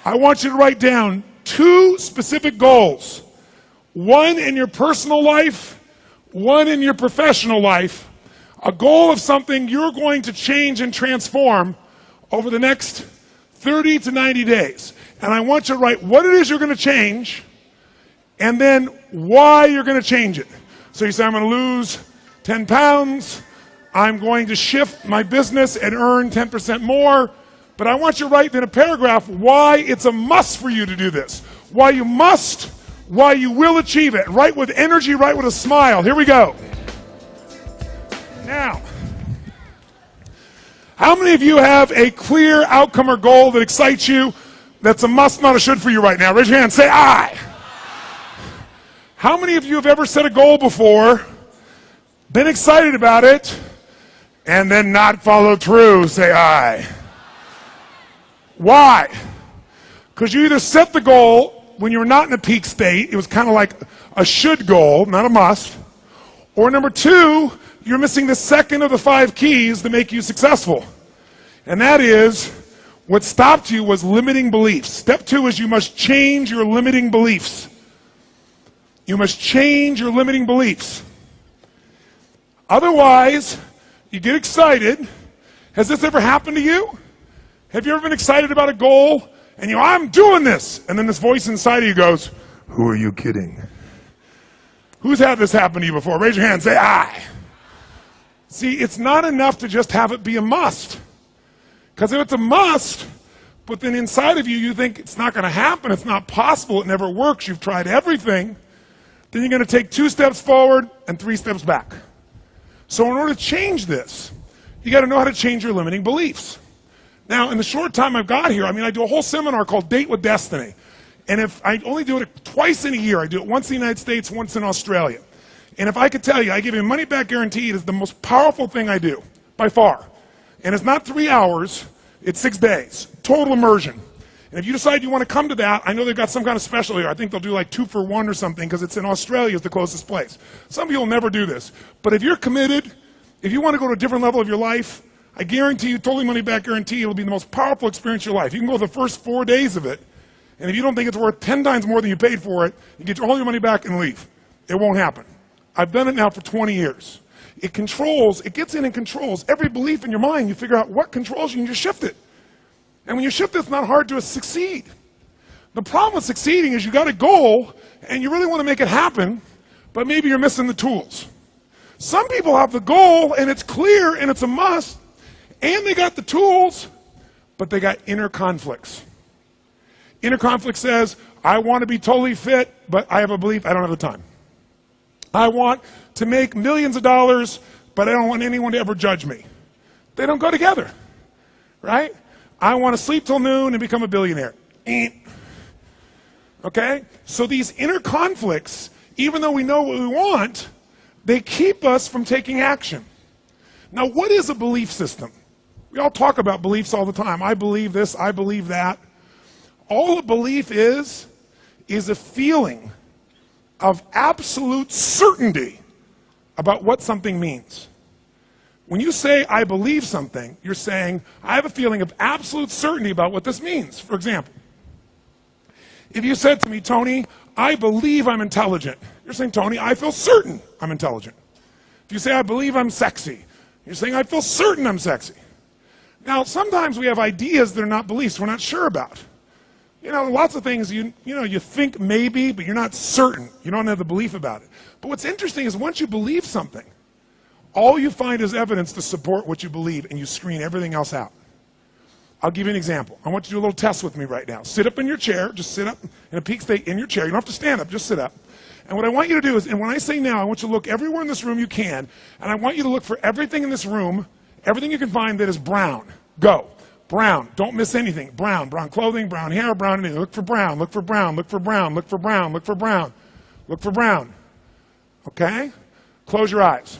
I want you to write down 2 specific goals. One in your personal life, one in your professional life. A goal of something you're going to change and transform over the next 30 to 90 days. And I want you to write what it is you're going to change and then why you're going to change it. So you say, I'm going to lose 10 pounds. I'm going to shift my business and earn 10% more. But I want you to write in a paragraph why it's a must for you to do this. Why you must, why you will achieve it. Write with energy, write with a smile. Here we go. Now, how many of you have a clear outcome or goal that excites you, that's a must, not a should for you right now? Raise your hand, say aye. How many of you have ever set a goal before, been excited about it, and then not followed through? Say aye. Why? Because you either set the goal when you're not in a peak state, it was kind of like a should goal, not a must, or number 2, you're missing the second of the 5 keys that make you successful. And that is, what stopped you was limiting beliefs. Step 2 is you must change your limiting beliefs. You must change your limiting beliefs. Otherwise, you get excited. Has this ever happened to you? Have you ever been excited about a goal and you go, I'm doing this, and then this voice inside of you goes, who are you kidding? Who's had this happen to you before? Raise your hand, say aye. See, it's not enough to just have it be a must. Because if it's a must, but then inside of you, you think it's not going to happen, it's not possible, it never works, you've tried everything, then you're going to take 2 steps forward and 3 steps back. So in order to change this, you got to know how to change your limiting beliefs. Now, in the short time I've got here, I do a whole seminar called Date with Destiny. And if I only do it twice in a year, I do it once in the United States, once in Australia. And if I could tell you, I give you a money-back guarantee. It is the most powerful thing I do, by far. And it's not 3 hours, it's 6 days, total immersion. And if you decide you want to come to that, I know they've got some kind of special here. I think they'll do like 2 for 1 or something, because it's in Australia, is the closest place. Some people never do this. But if you're committed, if you want to go to a different level of your life, I guarantee you, totally money-back guarantee, it'll be the most powerful experience of your life. You can go the first 4 days of it, and if you don't think it's worth 10 times more than you paid for it, you get all your money back and leave. It won't happen. I've done it now for 20 years. It gets in and controls every belief in your mind. You figure out what controls you and you shift it. And when you shift it, it's not hard to succeed. The problem with succeeding is you got a goal and you really want to make it happen, but maybe you're missing the tools. Some people have the goal and it's clear and it's a must, and they got the tools, but they got inner conflicts. Inner conflict says, I want to be totally fit, but I have a belief I don't have the time. I want to make millions of dollars, but I don't want anyone to ever judge me. They don't go together, right? I want to sleep till noon and become a billionaire. Okay? So these inner conflicts, even though we know what we want, they keep us from taking action. Now, what is a belief system? We all talk about beliefs all the time. I believe this, I believe that. All a belief is a feeling of absolute certainty about what something means. When you say, I believe something, you're saying, I have a feeling of absolute certainty about what this means. For example, if you said to me, Tony, I believe I'm intelligent, you're saying, Tony, I feel certain I'm intelligent. If you say, I believe I'm sexy, you're saying, I feel certain I'm sexy. Now, sometimes we have ideas that are not beliefs we're not sure about. You know, lots of things you think maybe, but you're not certain. You don't have the belief about it. But what's interesting is once you believe something, all you find is evidence to support what you believe, and you screen everything else out. I'll give you an example. I want you to do a little test with me right now. Sit up in your chair. Just sit up in a peak state in your chair. You don't have to stand up. Just sit up. And what I want you to do is, and when I say now, I want you to look everywhere in this room you can, and I want you to look for everything in this room, everything you can find that is brown. Go. Brown. Don't miss anything. Brown. Brown clothing, brown hair, brown anything. Look for brown. Look for brown. Look for brown. Look for brown. Look for brown. Look for brown. Okay? Close your eyes.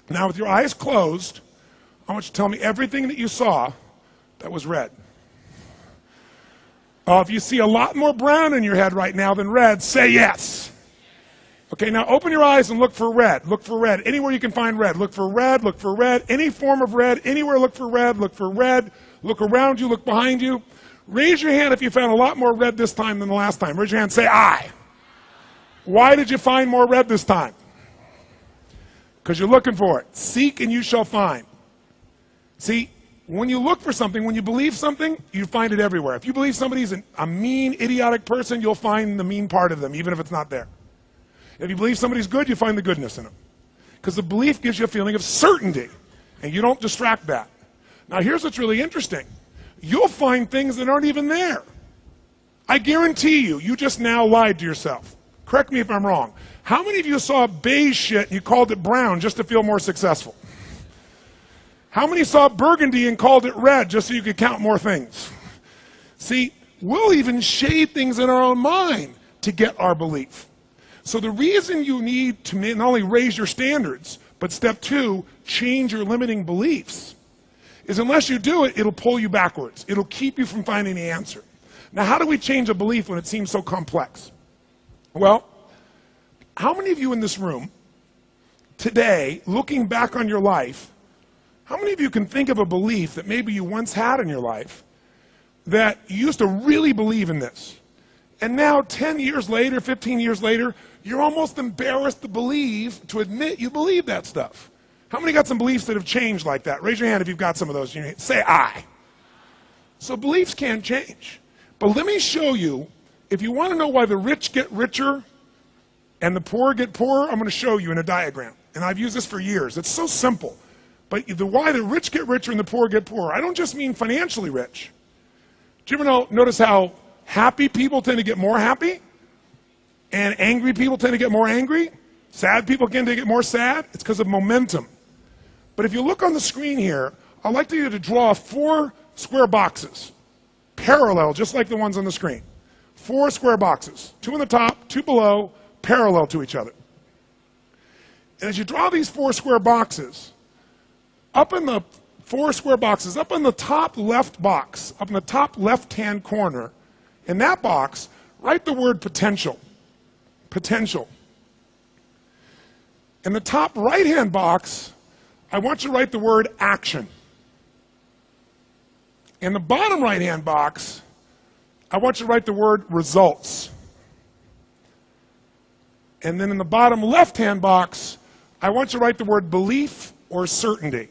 Now, with your eyes closed, I want you to tell me everything that you saw that was red. If you see a lot more brown in your head right now than red, say yes. Okay, now open your eyes and look for red. Look for red. Anywhere you can find red. Look for red. Look for red. Any form of red. Anywhere look for red. Look for red. Look around you. Look behind you. Raise your hand if you found a lot more red this time than the last time. Raise your hand, say I. Why did you find more red this time? Because you're looking for it. Seek and you shall find. See, when you look for something, when you believe something, you find it everywhere. If you believe somebody's a mean, idiotic person, you'll find the mean part of them, even if it's not there. If you believe somebody's good, you find the goodness in them. Because the belief gives you a feeling of certainty, and you don't distract that. Now, here's what's really interesting. You'll find things that aren't even there. I guarantee you, you just now lied to yourself. Correct me if I'm wrong. How many of you saw beige shit and you called it brown just to feel more successful? How many saw burgundy and called it red just so you could count more things? See, we'll even shade things in our own mind to get our belief. So the reason you need to not only raise your standards, but step 2, change your limiting beliefs, is unless you do it, it'll pull you backwards. It'll keep you from finding the answer. Now, how do we change a belief when it seems so complex? Well, how many of you in this room today, looking back on your life, how many of you can think of a belief that maybe you once had in your life that you used to really believe in this? And now 10 years later, 15 years later, you're almost embarrassed to admit you believe that stuff. How many got some beliefs that have changed like that? Raise your hand if you've got some of those. Say I. So beliefs can change. But let me show you, if you want to know why the rich get richer and the poor get poorer, I'm going to show you in a diagram. And I've used this for years. It's so simple. But why the rich get richer and the poor get poorer, I don't just mean financially rich. Do you ever notice how happy people tend to get more happy? And angry people tend to get more angry? Sad people tend to get more sad? It's because of momentum. But if you look on the screen here, I'd like you to draw 4 square boxes, parallel, just like the ones on the screen. 4 square boxes, 2 on the top, 2 below, parallel to each other. And as you draw these 4 square boxes, up in the 4 square boxes, up in the top left box, up in the top left-hand corner, in that box, write the word potential. Potential. In the top right-hand box, I want you to write the word action. In the bottom right-hand box, I want you to write the word results. And then in the bottom left-hand box, I want you to write the word belief or certainty.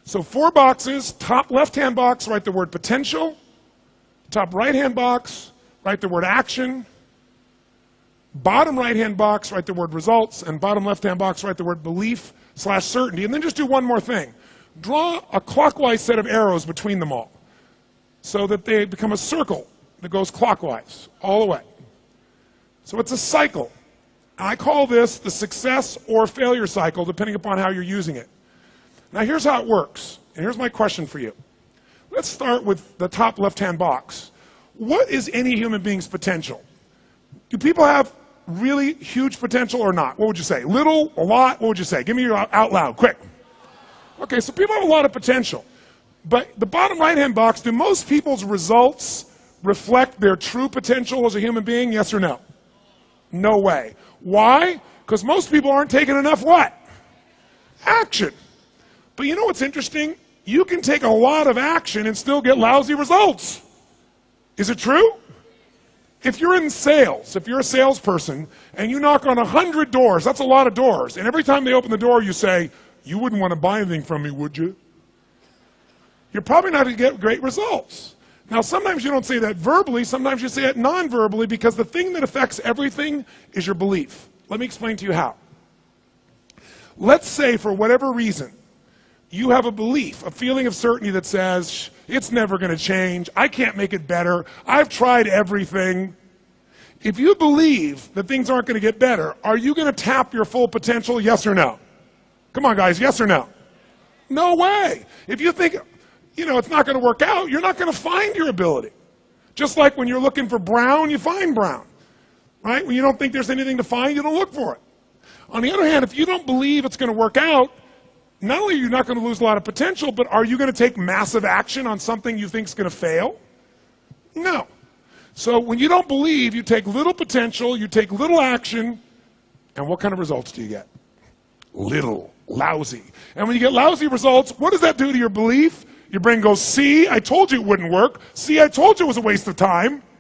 So 4 boxes, top left-hand box, write the word potential. Top right-hand box, write the word action. Bottom right-hand box, write the word results. And bottom left-hand box, write the word belief/certainty. And then just do one more thing. Draw a clockwise set of arrows between them all so that they become a circle that goes clockwise all the way. So it's a cycle. I call this the success or failure cycle, depending upon how you're using it. Now here's how it works, and here's my question for you. Let's start with the top left-hand box. What is any human being's potential? Do people have really huge potential or not? What would you say? Little, a lot? What would you say? Give me your out loud, quick. Okay, so people have a lot of potential. But the bottom right-hand box, do most people's results reflect their true potential as a human being, yes or no? No way. Why? Because most people aren't taking enough what? Action. But you know what's interesting? You can take a lot of action and still get lousy results. Is it true? If you're in sales, if you're a salesperson, and you knock on 100 doors, that's a lot of doors, and every time they open the door you say, "You wouldn't want to buy anything from me, would you?" You're probably not going to get great results. Now, sometimes you don't say that verbally, sometimes you say it non-verbally, because the thing that affects everything is your belief. Let me explain to you how. Let's say, for whatever reason, you have a belief, a feeling of certainty that says, it's never going to change, I can't make it better, I've tried everything. If you believe that things aren't going to get better, are you going to tap your full potential, yes or no? Come on, guys, yes or no? No way. If you think, it's not going to work out, you're not going to find your ability. Just like when you're looking for brown, you find brown. Right? When you don't think there's anything to find, you don't look for it. On the other hand, if you don't believe it's going to work out, not only are you not going to lose a lot of potential, but are you going to take massive action on something you think is going to fail? No. So when you don't believe, you take little potential, you take little action, and what kind of results do you get? Little. Lousy. And when you get lousy results, what does that do to your belief? Your brain goes, see, I told you it wouldn't work. See, I told you it was a waste of time.